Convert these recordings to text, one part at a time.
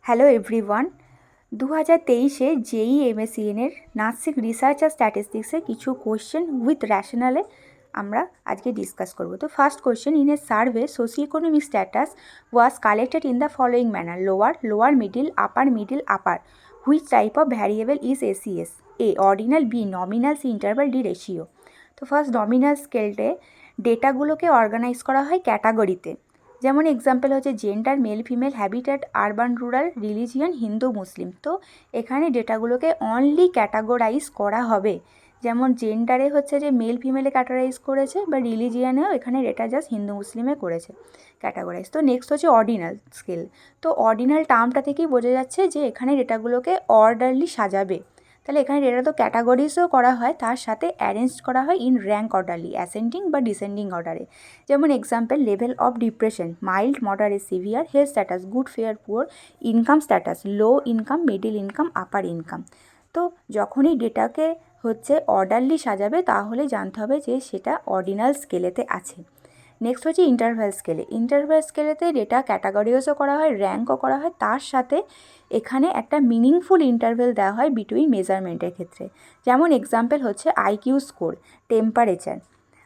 Hello everyone. 2023-এ জেই এমএসসিএনের নার্সিং রিসার্চ আর স্ট্যাটিস্টিক্সের কিছু কোয়েশ্চেন উইথ র্যাশনালে আমরা আজকে ডিসকাস করব। তো first question, in a survey socio economic status was collected in the following manner: lower middle upper. Which type of variable is SES? A ordinal, b nominal, c interval, d ratio. তো first nominal স্কেলে ডেটাগুলোকে organise করা হয় ক্যাটাগরিতে। যেমন example হচ্ছে gender, male female, habitat, urban rural, religion, Hindu মুসলিম। তো এখানে ডেটাগুলোকে অনলি ক্যাটাগরাইজ করা হবে। যেমন জেন্ডারে হচ্ছে যে মেল ফিমেলে ক্যাটাগরাইজ করেছে, বা রিলিজিয়ানেও এখানে ডেটা জাস্ট হিন্দু মুসলিমে করেছে ক্যাটাগরাইজ। তো নেক্সট হচ্ছে অর্ডিনাল স্কেল। তো অর্ডিনাল টার্মটা থেকেই বোঝা যাচ্ছে যে এখানে ডেটাগুলোকে অর্ডারলি সাজাবে। তাহলে এখানে ডেটা তো ক্যাটাগরিজও করা হয়, তার সাথে অ্যারেঞ্জ করা হয় ইন র্যাঙ্ক অর্ডারলি, অ্যাসেন্ডিং বা ডিসেন্ডিং অর্ডারে। যেমন example, level of depression: mild, moderate, severe, health status, good, fair, poor, income status, low income, middle income, upper income. তো যখনই ডেটাকে হচ্ছে অর্ডারলি সাজাবে তাহলে জানতে হবে যে সেটা অর্ডিনাল স্কেলেতে আছে। নেক্সট হচ্ছে ইন্টারভ্যাল স্কেলে। ইন্টারভ্যাল স্কেলেতে ডেটা ক্যাটাগরিজও করা হয়, র্যাঙ্কও করা হয়, তার সাথে এখানে একটা মিনিংফুল ইন্টারভ্যাল দেওয়া হয় বিটুইন মেজারমেন্টের ক্ষেত্রে। যেমন এক্সাম্পল হচ্ছে আইকিউ স্কোর, টেম্পারেচার।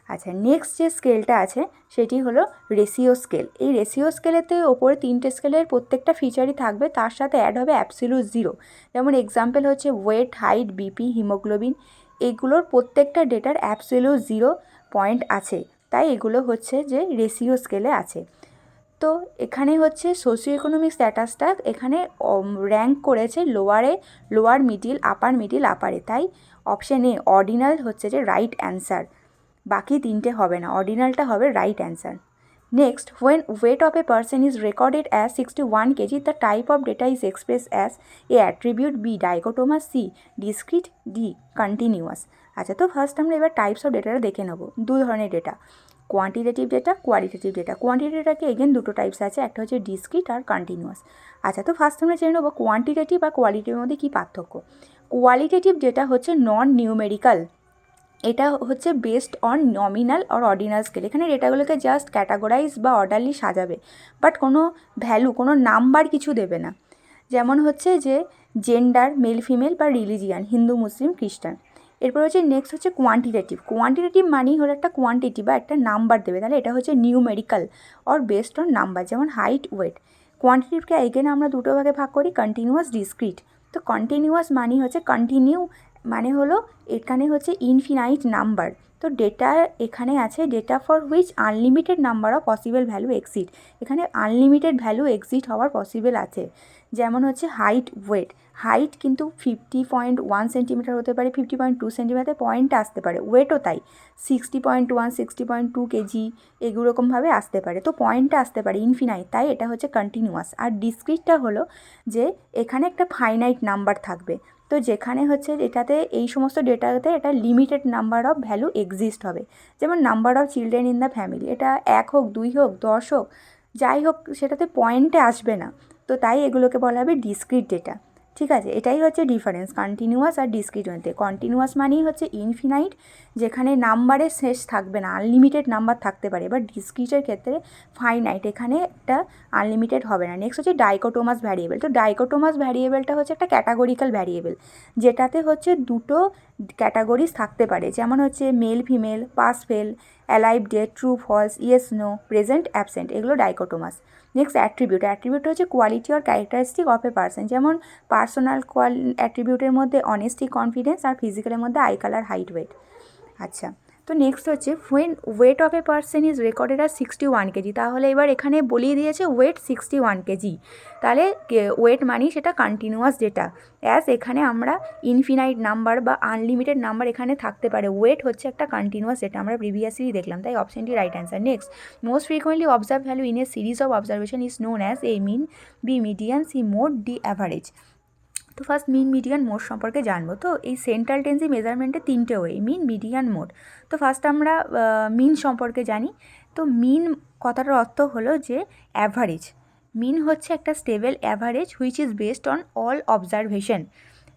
আচ্ছা, নেক্সট যে স্কেলটা আছে সেটি হলো রেশিও স্কেল। এই রেশিও স্কেলেতে ওপরে তিনটে স্কেলের প্রত্যেকটা ফিচারই থাকবে, তার সাথে অ্যাড হবে অ্যাবসলিউট জিরো। যেমন এক্সাম্পল হচ্ছে ওয়েট, হাইট, বিপি, হিমোগ্লোবিন। এইগুলোর প্রত্যেকটা ডেটার অ্যাবসলিউট জিরো পয়েন্ট আছে, তাই এগুলো হচ্ছে যে রেশিও স্কেলে আছে। তো এখানে হচ্ছে সোশিও ইকোনমিক স্ট্যাটাসটা এখানে র্যাঙ্ক করেছে লোয়ার মিডিল আপারে, তাই অপশান এ অর্ডিনাল হচ্ছে যে রাইট অ্যান্সার। বাকি তিনটে হবে না, অর্ডিনালটা হবে right answer. Next, when weight of a person is recorded as 61 kg, the type of data is expressed as a attribute, b dichotomous, c discrete, d continuous। আচ্ছা, তো first আমরা এবার টাইপস অফ ডেটাটা দেখে নেব। দু ধরনের data: quantitative data, qualitative data. Quantitative ডেটাকে again দুটো টাইপস আছে, একটা হচ্ছে ডিসক্রিট আর কন্টিনিউয়াস। আচ্ছা, তো ফার্স্ট আমরা জেনে নেবো কোয়ান্টিটেটিভ আর কোয়ালিটির মধ্যে কী পার্থক্য। কোয়ালিটেটিভ ডেটা হচ্ছে নন নিউমেরিক্যাল, এটা হচ্ছে বেসড অন নমিনাল আর অর্ডিনাল স্কেল। এখানে ডেটাগুলোকে জাস্ট ক্যাটাগরাইজ বা অর্ডারলি সাজাবে, বাট কোনো ভ্যালু, কোনো নাম্বার কিছু দেবে না। যেমন হচ্ছে যে জেন্ডার, মেল ফিমেল, বা রিলিজিয়ান, হিন্দু মুসলিম খ্রিস্টান। এরপর হচ্ছে নেক্সট হচ্ছে কোয়ান্টিটেটিভ মানেই হলো একটা কোয়ান্টিটি বা একটা নাম্বার দেবে, তাহলে এটা হচ্ছে numerical or based on number, যেমন হাইট, ওয়েট। কোয়ান্টিটিভকে এগেন আমরা দুটো ভাগে ভাগ করি, কন্টিনিউয়াস, ডিসক্রিট। তো কন্টিনিউয়াস মানেই হচ্ছে কন্টিনিউ, মানে হলো এখানে হচ্ছে ইনফিনাইট নাম্বার। তো ডেটা এখানে আছে data for which unlimited number of possible value exceed. এখানে আনলিমিটেড ভ্যালু এক্সিড হওয়ার পসিবল আছে। যেমন হচ্ছে হাইট, ওয়েট। হাইট কিন্তু 50.1 সেন্টিমিটার হতে পারে, 50.2 সেন্টিমিটার পয়েন্টটা আসতে পারে, ওয়েটও তাই 60.1, 60.2 কেজি এগুলোরকমভাবে আসতে পারে। তো পয়েন্টটা আসতে পারে ইনফিনাইট, তাই এটা হচ্ছে কন্টিনিউয়াস। আর ডিসক্রিটটা হলো যে এখানে একটা ফাইনাইট নাম্বার থাকবে। তো যেখানে হচ্ছে এটাতে এই সমস্ত ডেটাতে একটা limited number of value exist হবে। যেমন number of children in the family, এটা 1 হোক, 2 হোক, 10 হোক, যাই হোক সেটাতে পয়েন্টে আসবে না। তো তাই এগুলোকে বলা হবে ডিসক্রিট ডেটা। ঠিক আছে, এটাই হচ্ছে ডিফারেন্স কন্টিনিউয়াস আর ডিসক্রিট মধ্যে। কন্টিনিউয়াস মানেই হচ্ছে ইনফিনাইট, যেখানে নাম্বারের শেষ থাকবে না, আনলিমিটেড নাম্বার থাকতে পারে। এবার ডিসক্রিটের ক্ষেত্রে ফাইনাইট, এখানে একটা আনলিমিটেড হবে না। নেক্সট হচ্ছে ডাইকোটোমাস ভ্যারিয়েবল। তো ডাইকোটোমাস ভ্যারিয়েবলটা হচ্ছে একটা ক্যাটাগরিক্যাল ভ্যারিয়েবল, যেটাতে হচ্ছে দুটো ক্যাটাগরিজ থাকতে পারে। যেমন হচ্ছে male female, pass fail, alive dead, true false, yes no, present absent, এগুলো ডাইকোটোমাস। নেক্সট অ্যাট্রিবিউট হচ্ছে quality or characteristic of a person. যেমন পার্সোনাল অ্যাট্রিবিউটের মধ্যে অনেস্টি, কনফিডেন্স, আর ফিজিক্যালের মধ্যে আই কালার, হাইট, ওয়েট। আচ্ছা, তো নেক্সট হচ্ছে when weight of a person is recorded আর 61 কেজি। তাহলে এবার এখানে বলিয়ে দিয়েছে ওয়েট 61 কেজি, তাহলে ওয়েট মানেই সেটা কন্টিনিউয়াস ডেটা। অ্যাজ এখানে আমরা ইনফিনাইট নাম্বার বা আনলিমিটেড নাম্বার এখানে থাকতে পারে, ওয়েট হচ্ছে একটা কন্টিনিউয়াস ডেটা, আমরা প্রিভিয়াসলি দেখলাম, তাই অপশনটি right answer. Next, most frequently observe value in a series of observation is known as A mean, B median, C mode, D average. তো ফার্স্ট মিন, মিডিয়ান, মোড সম্পর্কে জানবো। তো এই সেন্ট্রাল টেন্সি মেজারমেন্টে তিনটে ওয়ে: মিন, মিডিয়ান, মোড। তো first আমরা mean সম্পর্কে জানি। তো মিন কথাটার অর্থ হলো যে অ্যাভারেজ। মিন হচ্ছে একটা stable average which is based on all observation.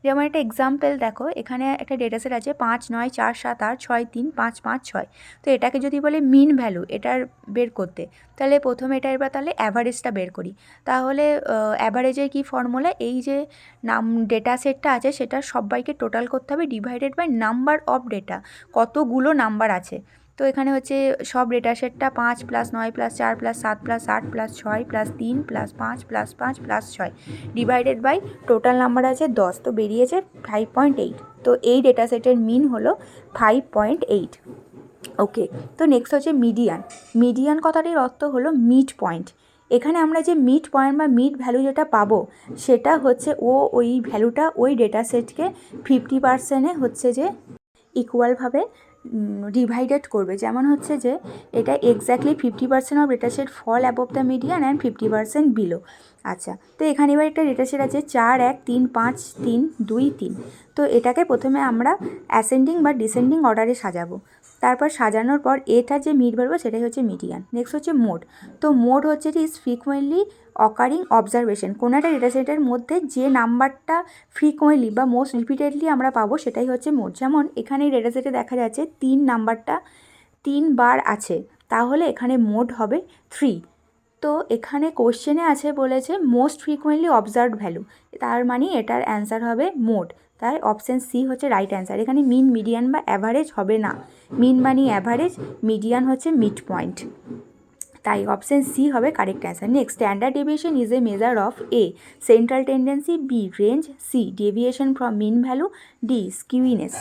যেমন একটা এক্সাম্পল দেখো, এখানে একটা ডেটা সেট আছে 5 9 4 7 8 6 3 5 5 6। তো এটাকে যদি বলে মিন ভ্যালু এটার বের করতে, তাহলে প্রথমে এটা এবার তাহলে অ্যাভারেজটা বের করি। তাহলে অ্যাভারেজের কী ফর্মুলা, এই যে ডেটা সেটটা আছে সেটা সবাইকে টোটাল করতে হবে divided by number of data, কতগুলো নাম্বার আছে। তো এখানে হচ্ছে সব ডেটা সেটটা 5 + 9 + 4 + 7 + 8 + 6 + 3 + 5 + 5 + 6 ডিভাইডেড বাই টোটাল নাম্বার আছে 10, তো বেরিয়েছে 5.8। তো এই ডেটা সেটের মিন হলো 5.8। ওকে, তো নেক্সট হচ্ছে মিডিয়ান। মিডিয়ান কথাটির অর্থ হলো মিড পয়েন্ট। এখানে আমরা যে মিড পয়েন্ট বা মিড ভ্যালু যেটা পাবো সেটা হচ্ছে ওই ভ্যালুটা ওই ডেটা সেটকে 50%-এ হচ্ছে যে ইকুয়ালভাবে ডিভাইডেড করবে। যেমন হচ্ছে যে এটা exactly 50% of data set fall above the median and 50% below. আচ্ছা, তো এখানে এবার একটা ডেটা সেট আছে 4 1 3 5 3 2 3। তো এটাকে প্রথমে আমরা অ্যাসেন্ডিং বা ডিসেন্ডিং অর্ডারে সাজাবো। তারপর সাজানোর পর এটার যে মিড বলবো সেটাই হচ্ছে মিডিয়ান। নেক্সট হচ্ছে মোড। তো মোড হচ্ছে যে ইজ ফ্রিকুয়েন্টলি অকারিং অবজারভেশন। কোনো একটা ডেটা সেটের মধ্যে যে নাম্বারটা ফ্রিকুয়েন্টলি বা মোস্ট রিপিটেডলি আমরা পাবো সেটাই হচ্ছে মোড। যেমন এখানে এই ডেটা সেটে দেখা যাচ্ছে 3 নাম্বারটা 3 বার আছে, তাহলে এখানে মোড হবে 3। তো এখানে কোশ্চেনে আছে বলেছে মোস্ট ফ্রিকুয়েন্টলি অবজার্ভড ভ্যালু, তার মানে এটার অ্যান্সার হবে মোড। তাই অপশান সি হচ্ছে রাইট অ্যান্সার। এখানে মিন মিডিয়ান বা অ্যাভারেজ হবে না, মিন মানে অ্যাভারেজ, মিডিয়ান হচ্ছে মিড পয়েন্ট, তাই অপশান সি হবে correct answer. Next, standard deviation is a measure of a central tendency, b range, c deviation from mean value, d skewness.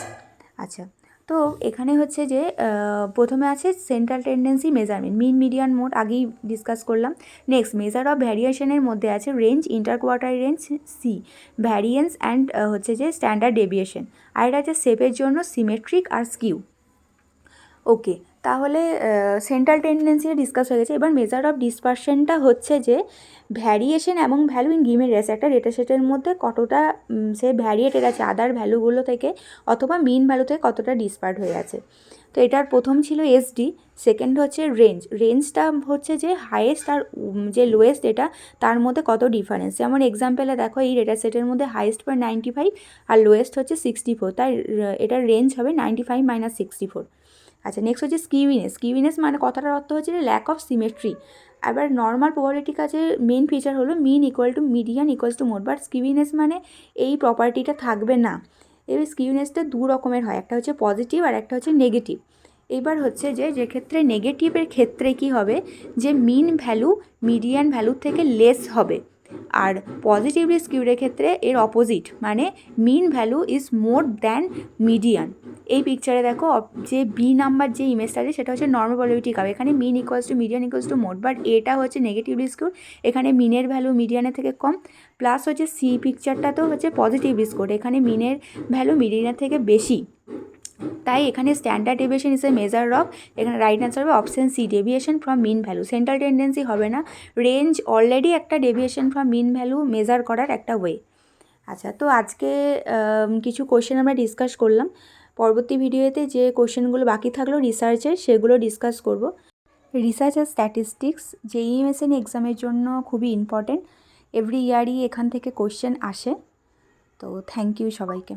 আচ্ছা, তো এখানে হচ্ছে যে প্রথমে আছে central tendency measurement, mean median mode আগেই ডিসকাস করলাম। নেক্সট, মেজার অফ ভ্যারিয়েশনের মধ্যে আছে range, inter quartile range, C variance and হচ্ছে যে স্ট্যান্ডার্ড ডেভিয়েশন। আর এটা আছে শেপের জন্য সিমেট্রিক আর স্কিউ। ওকে, তাহলে সেন্ট্রাল টেন্ডেন্সি ডিসকাস হয়ে গেছে। এবার মেজার অফ ডিসপারশনটা হচ্ছে যে ভ্যারিয়েশন এবং ভ্যালু ইন গিভেন রেস, একটা ডেটা সেটের মধ্যে কতটা সে ভ্যারিয়েটেড আছে আদার ভ্যালুগুলো থেকে, অথবা মিন ভ্যালু থেকে কতটা ডিসপার্ট হয়ে আছে। তো এটার প্রথম ছিল এসডি, সেকেন্ড হচ্ছে রেঞ্জ। রেঞ্জটা হচ্ছে যে হাইয়েস্ট আর যে লোয়েস্ট এটা তার মধ্যে কত ডিফারেন্স। যেমন এক্সাম্পলে দেখো এই ডেটা সেটের মধ্যে হাইয়েস্ট পয়েন্ট 95 আর লোয়েস্ট হচ্ছে 64, তাই এটার রেঞ্জ হবে 95 - 64। আচ্ছা, নেক্সট হচ্ছে স্কিউইনেস। স্কিউইনেস মানে কথাটার অর্থ হচ্ছে যে ল্যাক অফ সিমেট্রি। আবার নর্মাল প্রবাবিলিটি কাজের মেন ফিচার হলো mean equal to median equals to mode, but skewness মানে এই প্রপার্টিটা থাকবে না। এবার স্কিউইনেসটা দু রকমের হয়, একটা হচ্ছে পজিটিভ আর একটা হচ্ছে নেগেটিভ। এবার হচ্ছে যে ক্ষেত্রে নেগেটিভের ক্ষেত্রে কি হবে, যে মিন ভ্যালু মিডিয়ান ভ্যালুর থেকে লেস হবে, আর পজিটিভলি স্কিউডের ক্ষেত্রে এর অপোজিট, মানে mean value is more than median. এই পিকচারে দেখো যে বি নাম্বার যে ইমেজটা আছে সেটা হচ্ছে নর্মাল প্রবাবিলিটি কার্ভ, এখানে mean equals to median equals to mode, but এটা হচ্ছে নেগেটিভলি স্কিউড, এখানে মিনের ভ্যালু মিডিয়ানের থেকে কম। প্লাস হচ্ছে সি পিকচারটাতেও হচ্ছে পজিটিভলি স্কিউড, এখানে মিনের ভ্যালু মিডিয়ানের থেকে বেশি। তাই এখানে standard deviation is a measure of, এখানে রাইট অ্যান্সার হবে option C deviation from mean value. Central tendency হবে না, রেঞ্জ অলরেডি একটা deviation from mean value measure করার একটা ওয়ে। আচ্ছা, তো আজকে কিছু কোশ্চেন আমরা ডিসকাস করলাম। পরবর্তী ভিডিওতে যে কোশ্চেনগুলো বাকি থাকলো রিসার্চের সেগুলো ডিসকাস করব। রিসার্চ আর স্ট্যাটিস্টিক্স JEE এক্সামের জন্য খুবই ইম্পর্টেন্ট, এভরি ইয়ারই এখান থেকে কোশ্চেন আসে। তো থ্যাংক ইউ সবাইকে।